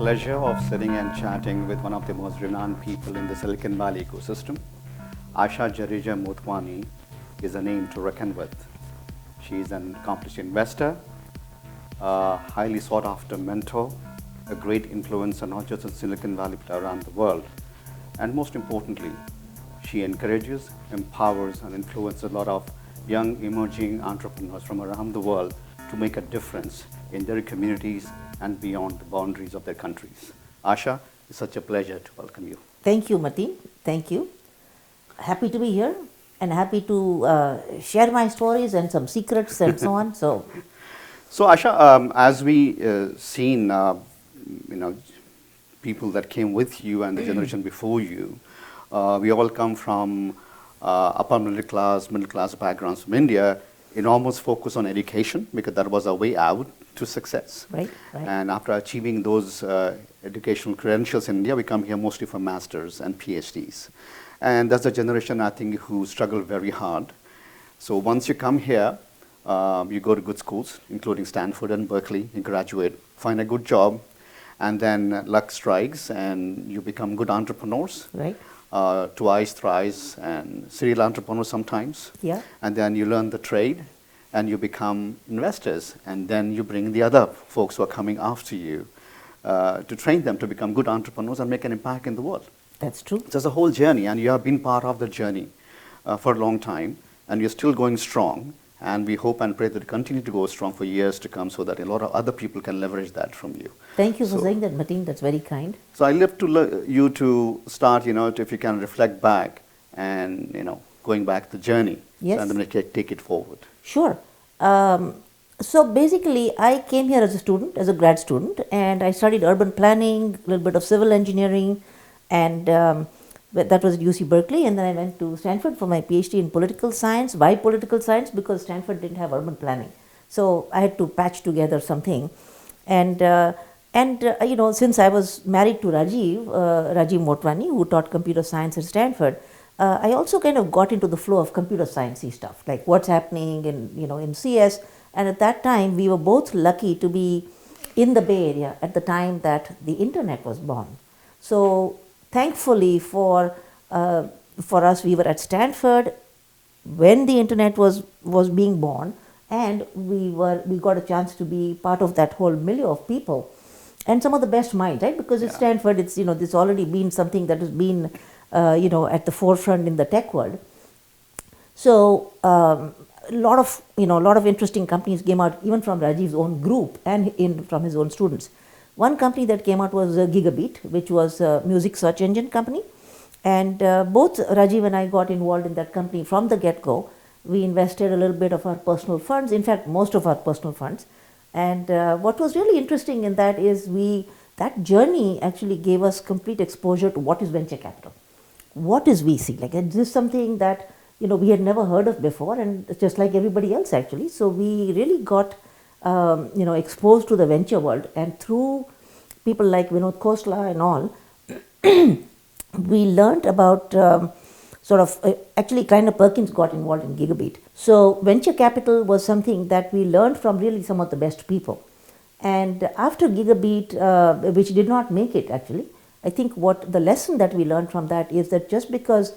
pleasure of sitting and chatting with one of the most renowned people in the Silicon Valley ecosystem. Asha Jadeja Motwani is a name to reckon with. She is an accomplished investor, a highly sought after mentor, a great influencer not just in Silicon Valley but around the world. And most importantly, she encourages, empowers, and influences a lot of young emerging entrepreneurs from around the world to make a difference in their communities and beyond the boundaries of their countries. Asha, it's such a pleasure to welcome you. Thank you, Mateen. Thank you. Happy to be here and happy to share my stories and some secrets and so on. So Asha, as we seen, people that came with you and the generation before you, we all come from upper middle class backgrounds from India, enormous focus on education because that was our way out to success. Right. And after achieving those educational credentials in India, we come here mostly for masters and PhDs. And that's a generation, I think, who struggled very hard. So once you come here, you go to good schools, including Stanford and Berkeley, you graduate, find a good job, and then luck strikes and you become good entrepreneurs. Right. Twice, thrice, and serial entrepreneurs sometimes. Yeah. And then you learn the trade and you become investors. And then you bring the other folks who are coming after you to train them to become good entrepreneurs and make an impact in the world. That's true. So it's a whole journey, and you have been part of the journey for a long time, and you're still going strong. And we hope and pray that you continue to go strong for years to come so that a lot of other people can leverage that from you. Thank you for saying that, Mateen. That's very kind. So I'd love to you to start, if you can reflect back and, going back the journey. Yes. And then take it forward. Sure. So basically, I came here as a student, as a grad student, and I studied urban planning, a little bit of civil engineering, and that was at UC Berkeley. And then I went to Stanford for my PhD in political science. Why political science? Because Stanford didn't have urban planning. So I had to patch together something. And since I was married to Rajiv Motwani, who taught computer science at Stanford, I also kind of got into the flow of computer sciencey stuff, like what's happening in CS. And at that time, we were both lucky to be in the Bay Area at the time that the internet was born. So thankfully for us, we were at Stanford when the internet was being born, and we got a chance to be part of that whole milieu of people. And some of the best minds, right? Because at Stanford, it's there's already been something that has been at the forefront in the tech world. So a lot of interesting companies came out, even from Rajiv's own group and from his own students. One company that came out was Gigabit, which was a music search engine company, and both Rajiv and I got involved in that company from the get-go. We invested a little bit of our personal funds, in fact, most of our personal funds. And what was really interesting in that is that journey actually gave us complete exposure to what is venture capital. What is VC? Like, is this something that, we had never heard of before, and just like everybody else actually. So we really got, exposed to the venture world, and through people like Vinod Khosla and all, we learned about actually Kleiner Perkins got involved in Gigabit. So venture capital was something that we learned from really some of the best people. And after Gigabit, which did not make it actually, I think what the lesson that we learned from that is that just because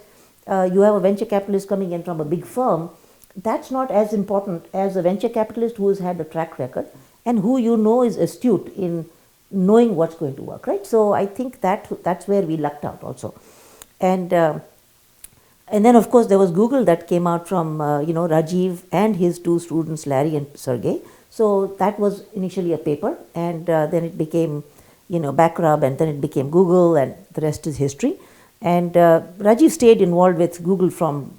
you have a venture capitalist coming in from a big firm, that's not as important as a venture capitalist who has had a track record and who is astute in knowing what's going to work, right? So I think that's where we lucked out also. And then, of course, there was Google that came out from, Rajiv and his two students, Larry and Sergey. So that was initially a paper, and then it became, Backrub, and then it became Google, and the rest is history. And Rajiv stayed involved with Google from,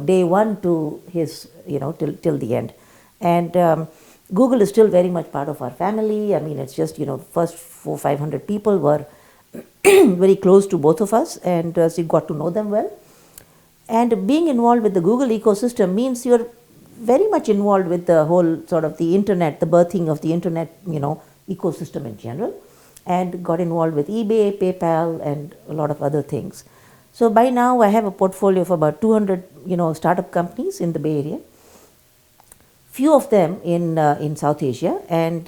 day one to his, till the end. And Google is still very much part of our family. I mean, it's just, first 400-500 people were very close to both of us, and so you got to know them well. And being involved with the Google ecosystem means you're very much involved with the whole sort of the internet, the birthing of the internet, ecosystem in general, and got involved with eBay, PayPal, and a lot of other things. So by now I have a portfolio of about 200, startup companies in the Bay Area. Few of them in South Asia, and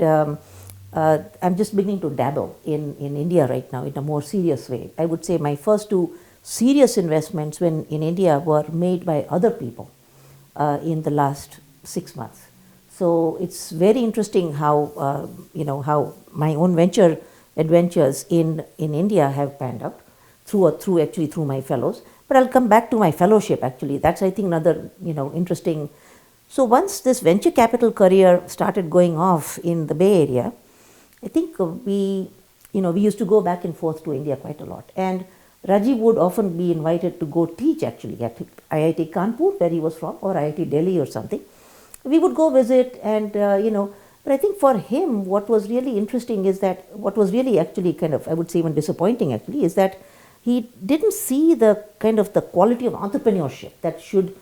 I'm just beginning to dabble in India right now in a more serious way. I would say my first two serious investments when in India were made by other people in the last 6 months. So it's very interesting how how my own venture adventures in India have panned out through my fellows. But I'll come back to my fellowship actually. That's I think another interesting. So once this venture capital career started going off in the Bay Area, I think we used to go back and forth to India quite a lot. And Rajiv would often be invited to go teach actually at IIT Kanpur, where he was from, or IIT Delhi or something. We would go visit and, but I think for him, what was really interesting is that, what was really actually kind of, I would say even disappointing actually, is that he didn't see the kind of the quality of entrepreneurship that should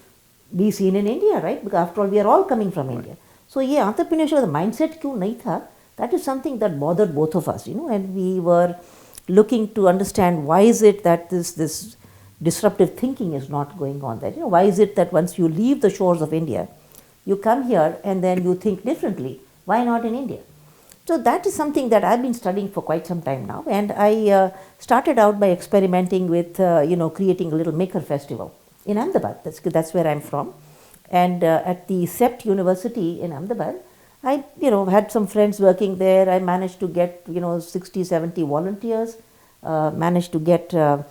be seen in India, right? Because after all, we are all coming from India. So, yeah, entrepreneurship, the mindset क्यों नहीं था, that is something that bothered both of us, and we were looking to understand why is it that this disruptive thinking is not going on there. Why is it that once you leave the shores of India, you come here and then you think differently? Why not in India? So that is something that I've been studying for quite some time now, and I started out by experimenting with creating a little maker festival in Ahmedabad. That's where I'm from, and at the CEPT University in Ahmedabad, I had some friends working there. I managed to get 60, 70 volunteers, managed to get a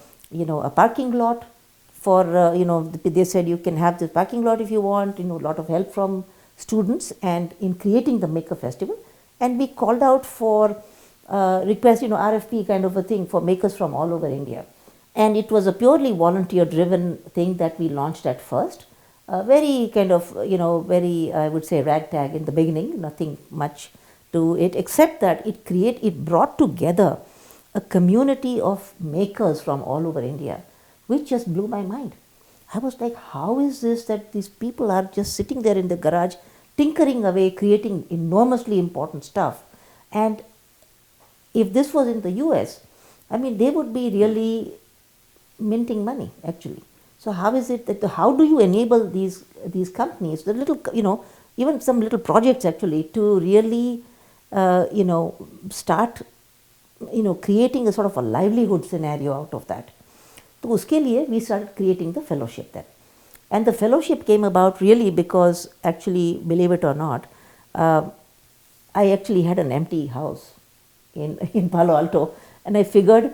parking lot for they said you can have this parking lot if you want. A lot of help from students and in creating the maker festival. And we called out for request, RFP kind of a thing for makers from all over India. And it was a purely volunteer driven thing that we launched at first. Very kind of, very, I would say, ragtag in the beginning, nothing much to it, except that it brought together a community of makers from all over India, which just blew my mind. I was like, how is this that these people are just sitting there in the garage, tinkering away, creating enormously important stuff? And if this was in the US, I mean, they would be really minting money, actually. So how is it that, how do you enable these companies, the little, even some little projects actually, to really, start, creating a sort of a livelihood scenario out of that? So uske liye we started creating the fellowship then. And the fellowship came about really because, actually, believe it or not, I actually had an empty house in Palo Alto, and I figured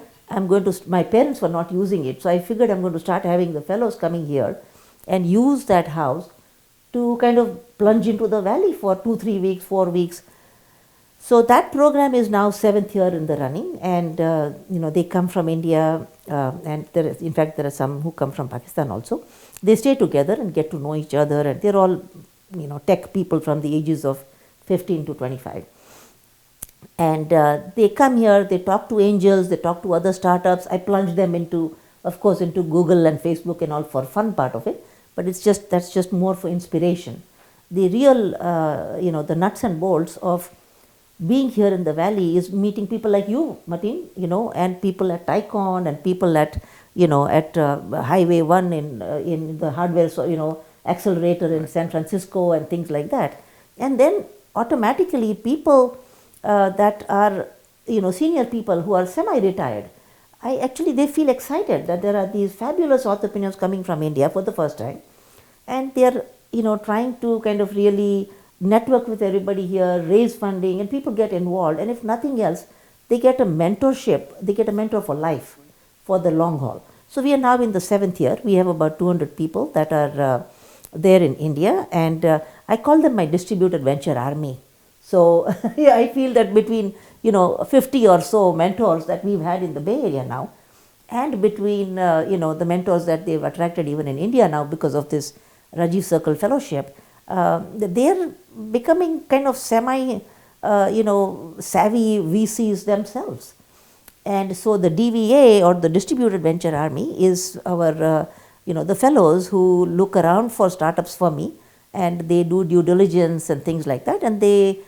my parents were not using it, so I figured I'm going to start having the fellows coming here and use that house to kind of plunge into the valley for 2, 3 weeks, 4 weeks. So that program is now 7th year in the running, and they come from India, and in fact there are some who come from Pakistan also. They stay together and get to know each other, and they're all tech people from the ages of 15 to 25. And they come here, they talk to angels, they talk to other startups. I plunge them into Google and Facebook and all for fun part of it, but that's just more for inspiration. The real, the nuts and bolts of being here in the valley is meeting people like you, Mateen, and people at Tycon, and people at Highway 1 in the hardware, accelerator in San Francisco and things like that. And then automatically people that are, senior people who are semi-retired, they feel excited that there are these fabulous entrepreneurs coming from India for the first time, and they're, trying to kind of really network with everybody here, raise funding, and people get involved. And if nothing else, they get a mentorship, they get a mentor for life, for the long haul. So we are now in the 7th year. We have about 200 people that are there in India, and I call them my distributed venture army. So yeah, I feel that between 50 or so mentors that we've had in the Bay Area now, and between the mentors that they've attracted even in India now because of this Rajiv Circle Fellowship, they're becoming kind of savvy VCs themselves. And so the DVA, or the Distributed Venture Army, is our the fellows who look around for startups for me, and they do due diligence and things like that, and they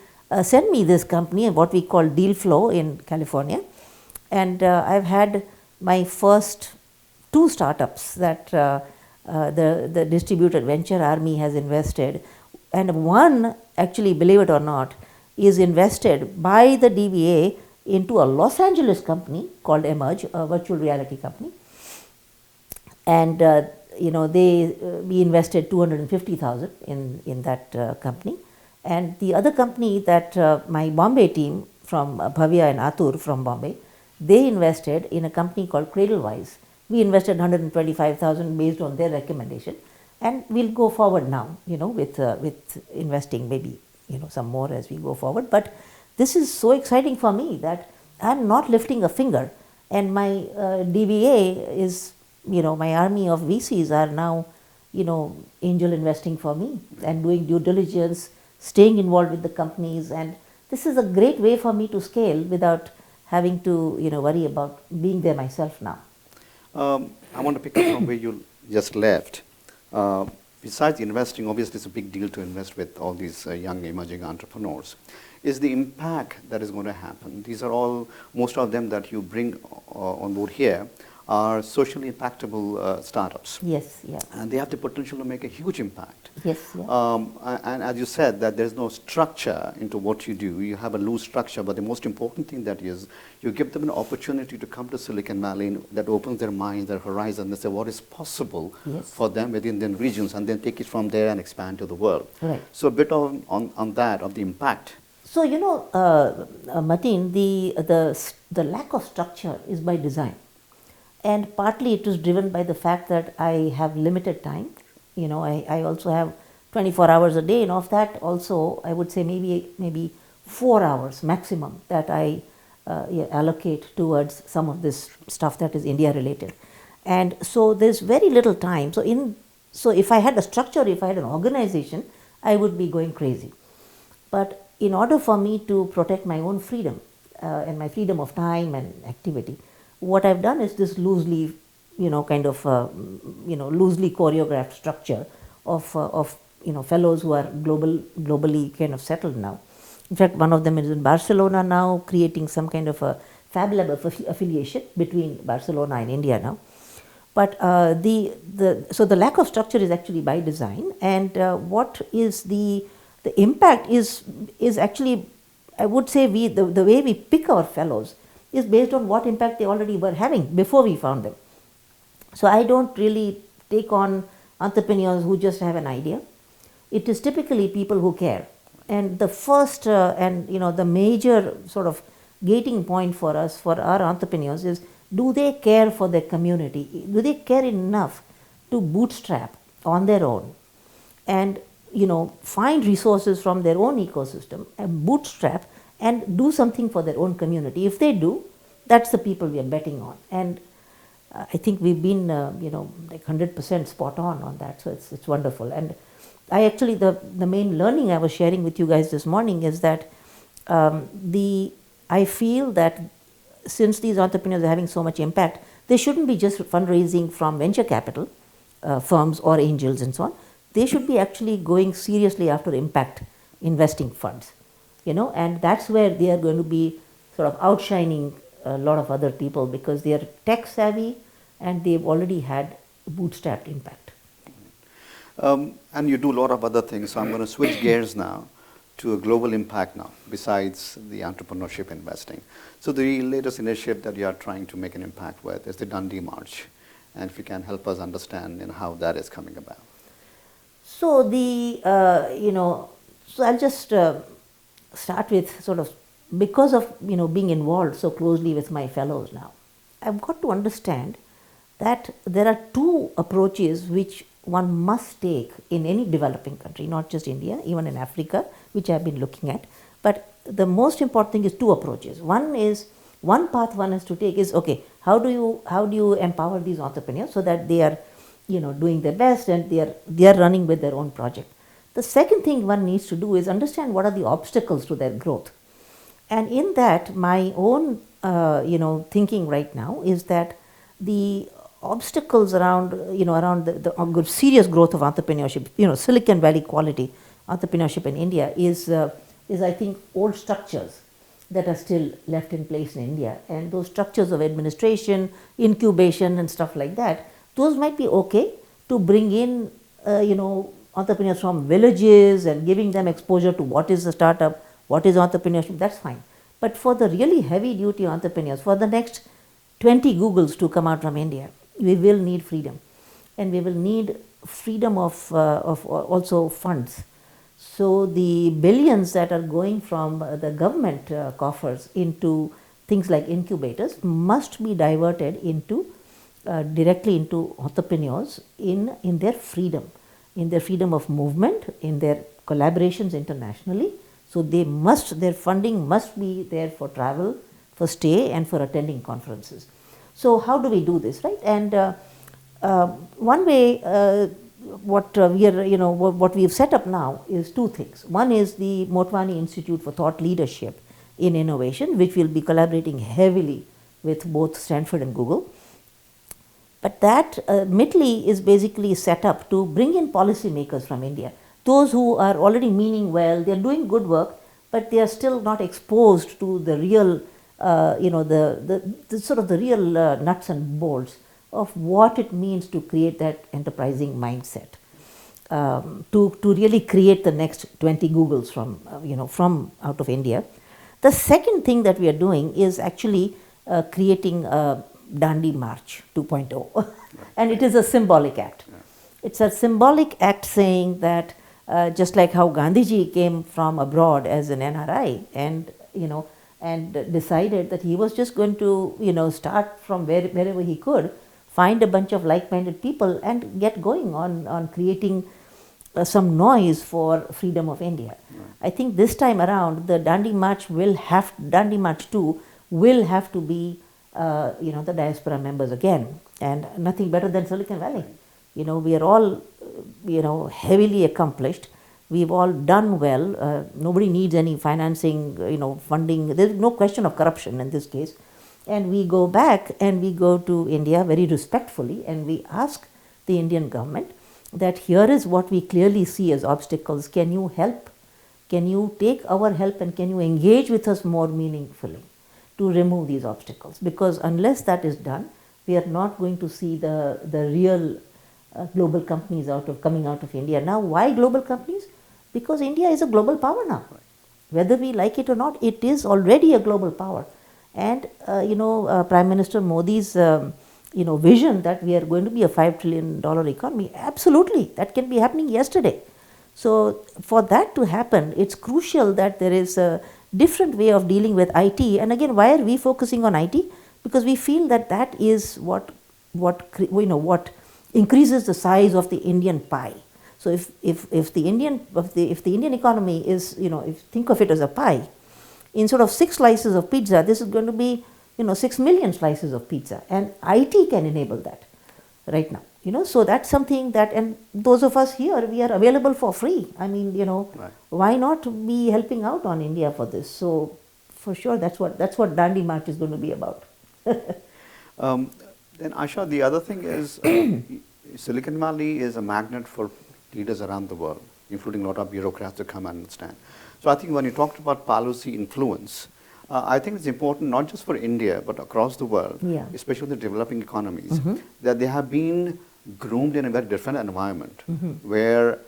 send me this company, what we call Deal Flow in California. And I've had my first 2 startups that the Distributed Venture Army has invested, and one, actually, believe it or not, is invested by the DBA into a Los Angeles company called Emerge, a virtual reality company. And we invested 250,000 in that company. And the other company that my Bombay team from Bhavya and Atur from Bombay, they invested in a company called Cradlewise. We invested 125,000 based on their recommendation, and we'll go forward now, with investing maybe some more as we go forward. But this is so exciting for me that I'm not lifting a finger, and my DBA is, my army of VCs are now, angel investing for me and doing due diligence, staying involved with the companies, and this is a great way for me to scale without having to, worry about being there myself now. I want to pick up from where you just left. Besides investing, obviously it's a big deal to invest with all these young emerging entrepreneurs. Is the impact that is going to happen? These are all, most of them that you bring on board here are socially impactable startups. Yes, yeah. And they have the potential to make a huge impact. Yes, yeah. And as you said, that there's no structure into what you do. You have a loose structure, but the most important thing that is, you give them an opportunity to come to Silicon Valley that opens their minds, their horizon, and say what is possible for them within their regions, and then take it from there and expand to the world. Right. So a bit on that, of the impact. So, Mateen, the lack of structure is by design. And partly it is driven by the fact that I have limited time. I also have 24 hours a day, and of that also I would say maybe 4 hours maximum that I allocate towards some of this stuff that is India related. And so there's very little time. So if I had a structure, if I had an organization, I would be going crazy. But in order for me to protect my own freedom and my freedom of time and activity, what I've done is this loosely, loosely choreographed structure of fellows who are globally kind of settled now. In fact, one of them is in Barcelona now, creating some kind of a Fab Lab affiliation between Barcelona and India now. But so the lack of structure is actually by design, and what is the impact is actually, I would say, the way we pick our fellows is based on what impact they already were having before we found them. So I don't really take on entrepreneurs who just have an idea. It is typically people who care. And the first the major sort of gating point for us, for our entrepreneurs, is do they care for their community? Do they care enough to bootstrap on their own and find resources from their own ecosystem and bootstrap and do something for their own community? If they do, that's the people we are betting on. And I think we've been, like 100% spot on that. So it's wonderful. And I actually, the main learning I was sharing with you guys this morning is that I feel that since these entrepreneurs are having so much impact, they shouldn't be just fundraising from venture capital firms or angels and so on. They should be actually going seriously after impact investing funds, and that's where they are going to be sort of outshining a lot of other people because they are tech savvy and they've already had bootstrapped impact. And you do a lot of other things, so I'm going to switch gears now to a global impact now, besides the entrepreneurship investing. So the latest initiative that you are trying to make an impact with is the Dandi March, and if you can help us understand how that is coming about. So so I'll just start with sort of, because of being involved so closely with my fellows now, I've got to understand that there are two approaches which one must take in any developing country, not just India, even in Africa, which I've been looking at. But the most important thing is two approaches. One path one has to take is, okay, how do you empower these entrepreneurs so that they are doing their best and they are running with their own project. The second thing one needs to do is understand what are the obstacles to their growth. And in that, my own thinking right now is that the obstacles around the serious growth of entrepreneurship, Silicon Valley quality entrepreneurship in India is I think old structures that are still left in place in India, and those structures of administration, incubation and stuff like that, those might be okay to bring in entrepreneurs from villages and giving them exposure to what is a startup, what is entrepreneurship, that's fine. But for the really heavy duty entrepreneurs, for the next 20 Googles to come out from India, we will need freedom. And we will need freedom of also funds. So the billions that are going from the government coffers into things like incubators must be diverted into directly into entrepreneurs in their freedom of movement, in their collaborations internationally. So their funding must be there for travel, for stay, and for attending conferences. So how do we do this, right? And one way, what we have set up now is two things. One is the Motwani Institute for Thought Leadership in Innovation, which will be collaborating heavily with both Stanford and Google. But that MITLI is basically set up to bring in policymakers from India, those who are already meaning well, they are doing good work, but they are still not exposed to the real, the sort of the real nuts and bolts of what it means to create that enterprising mindset, to really create the next 20 Googles from out of India. The second thing that we are doing is actually creating Dandi March 2.0, and it is a symbolic act. It's a symbolic act saying that just like how Gandhiji came from abroad as an NRI and decided that he was just going to start from wherever he could, find a bunch of like-minded people and get going on creating some noise for freedom of India. I think this time around the Dandi March Dandi March 2 will have to be the diaspora members again, and nothing better than Silicon Valley. We are all heavily accomplished. We've all done well. Nobody needs any financing, funding. There's no question of corruption in this case. And we go back and we go to India very respectfully and we ask the Indian government that here is what we clearly see as obstacles. Can you help? Can you take our help and can you engage with us more meaningfully to remove these obstacles? Because unless that is done, we are not going to see the real global companies coming out of India. Now, why global companies? Because India is a global power now. Whether we like it or not, it is already a global power. And Prime Minister Modi's vision that we are going to be a $5 trillion economy, absolutely, that can be happening yesterday. So for that to happen, it's crucial that there is a different way of dealing with IT. And again, why are we focusing on IT? Because we feel that is what increases the size of the Indian pie. So if the Indian economy is, if think of it as a pie, instead of 6 slices of pizza, this is going to be 6 million slices of pizza, and IT can enable that right now. So that's something that, and those of us here, we are available for free. I mean, Right. Why not be helping out on India for this? So for sure, that's what Dandi March is going to be about. Then Asha, the other thing is Silicon Valley is a magnet for leaders around the world, including a lot of bureaucrats to come and understand. So I think when you talked about policy influence, I think it's important not just for India, but across the world, Yeah. especially the developing economies, that they have been groomed in a very different environment where,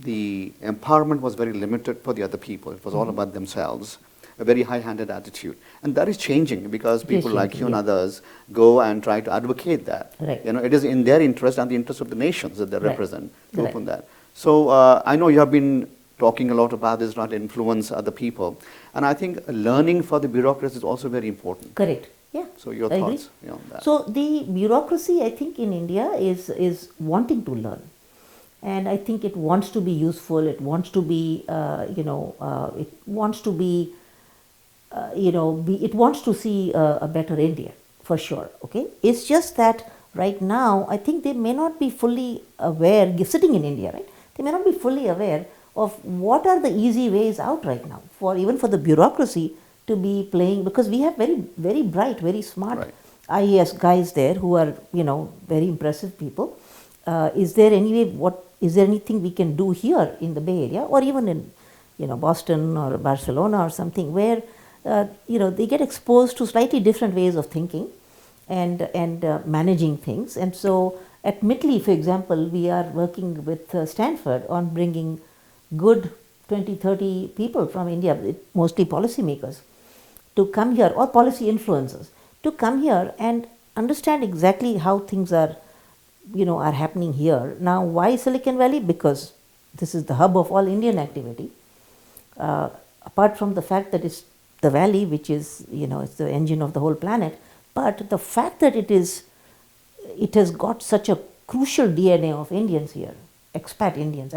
the empowerment was very limited for the other people. It was all about themselves, a very high-handed attitude. And that is changing because people like you and others go and try to advocate that. Right. It is in their interest and the interest of the nations that they Right. represent to Right. open that. So I know you have been talking a lot about this, not influence other people. And I think learning for the bureaucrats is also very important. Correct. Yeah. So your I agree. thoughts on that? So the bureaucracy, I think, in India is wanting to learn, and I think it wants to be useful. It wants to be, it wants to be, it wants to see a better India for sure. Okay, it's just that right now, I think they may not be fully aware. Sitting in India, right? They may not be fully aware of what are the easy ways out right now even for the bureaucracy to be playing, because we have very, very bright, very smart Right. IAS guys there who are, very impressive people. Is there anything we can do here in the Bay Area or even in, Boston or Barcelona or something where, they get exposed to slightly different ways of thinking and managing things. And so at MITLI, for example, we are working with Stanford on bringing good 20, 30 people from India, mostly policymakers, to come here, or policy influencers, to come here and understand exactly how things are, are happening here. Now, why Silicon Valley? Because this is the hub of all Indian activity. Apart from the fact that it's the valley, which is, it's the engine of the whole planet, but the fact that it has got such a crucial DNA of Indians here, expat Indians,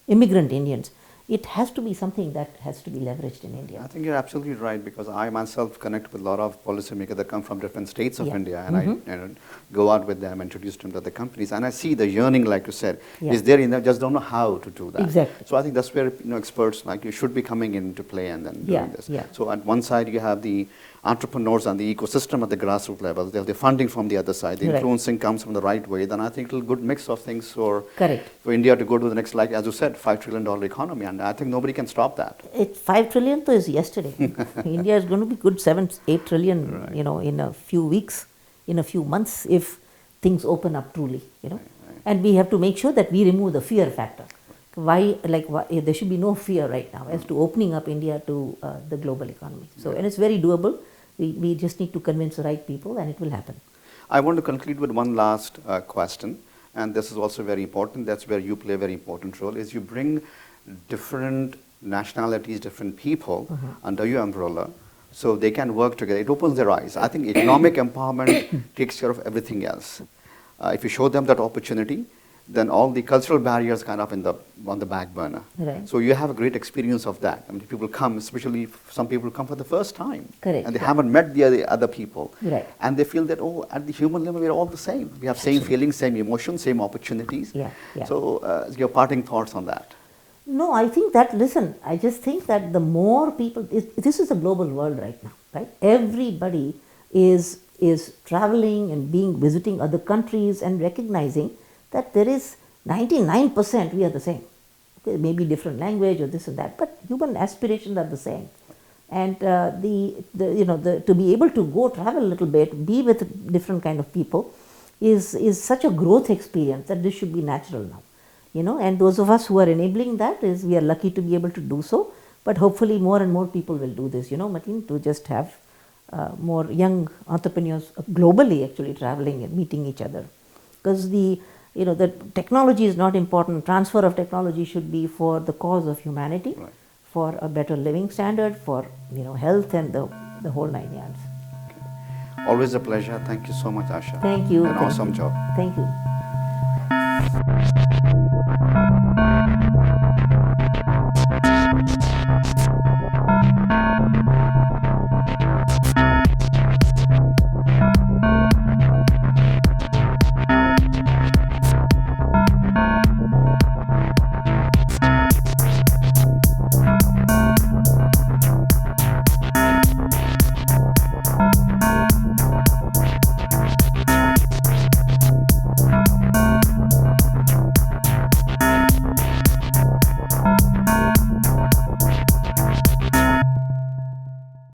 immigrant Indians, it has to be something that has to be leveraged in India. I think you're absolutely right, because I myself connect with a lot of policymakers that come from different states of India, and I go out with them, introduce them to the companies, and I see the yearning, like you said, is there in them, just don't know how to do that. Exactly. So I think that's where experts like you should be coming into play and then doing this. Yeah. So at one side you have the entrepreneurs and the ecosystem at the grassroots level. They have the funding from the other side. The influencing comes from the right way. Then I think it'll good mix of things for India to go to the next, like as you said, $5 trillion economy, and I think nobody can stop that. It's $5 trillion is yesterday. India is going to be good 7-8 trillion, in a few weeks, in a few months, if things open up truly, And we have to make sure that we remove the fear factor. Why there should be no fear right now as to opening up India to the global economy. So, and it's very doable. We just need to convince the right people, and it will happen. I want to conclude with one last question, and this is also very important. That's where you play a very important role, is you bring different nationalities, different people under your umbrella, so they can work together. It opens their eyes. I think economic empowerment takes care of everything else. If you show them that opportunity, then all the cultural barriers kind of on the back burner. Right. So you have a great experience of that. I mean, people come, especially some people come for the first time. Correct. And they haven't met the other people. Right. And they feel that, at the human level, we're all the same. We have same feelings, same emotions, same opportunities. Yeah. So your parting thoughts on that? No, I think that, I just think that the more people, this is a global world right now, right? Everybody is traveling and visiting other countries and recognizing that there is 99% we are the same. Okay, maybe different language or this and that, but human aspirations are the same. And to be able to go travel a little bit, be with different kind of people, is such a growth experience that this should be natural now. And those of us who are enabling that, we are lucky to be able to do so. But hopefully more and more people will do this, Mateen, to just have more young entrepreneurs globally actually traveling and meeting each other. Because the technology is not important. Transfer of technology should be for the cause of humanity, for a better living standard, for health and the whole 9 yards. Okay. Always a pleasure. Thank you so much, Asha. Thank you. An awesome job. Thank you.